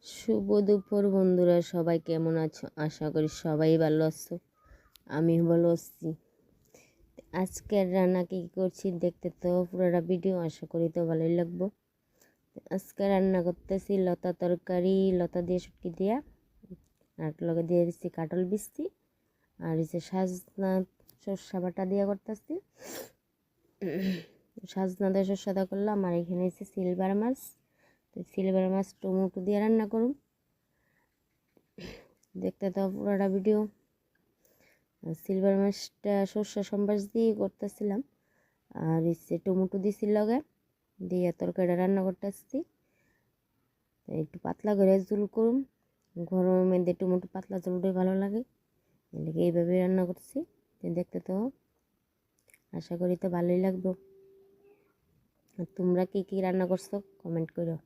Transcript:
শুভ দুপুর বন্ধুরা, সবাই কেমন আছো? আশা করি সবাই ভালো আছো। আমি ভালো আছি। আজকের রান্না কী করছি দেখতে তো পুরোটা ভিডিও, আশা করি তো ভালোই লাগবো। আজকে রান্না করতেছি লতা তরকারি, লতা দিয়ে শুটকি দিয়া, আর লগে দিয়ে দিচ্ছি কাঁঠাল বিচি, আর হচ্ছে সাজনা সর্ষা বাটা দিয়ে করতেছি। সাজনা দিয়ে সর্ষা করলাম, আর এখানে হচ্ছে সিলভার মাছ। তো সিলভার মাছ টমেটো দিয়ে রান্না করুন, দেখতে তো পুরোটা ভিডিও। সিলভার মাছটা সর্ষে সম্বাস দিয়ে করতেছিলাম, আর হচ্ছে টমেটো দিছি লগে দিয়ে তরকারিটা রান্না করতেছি। একটু পাতলা করে ঝোল করুন, গরমের মধ্যে টমেটো পাতলা ঝোলটাই ভালো লাগে, এদিকে এইভাবে রান্না করছি। দেখতে তো আশা করি তো ভালোই লাগবে। তোমরা কী কী রান্না করছো কমেন্ট করো।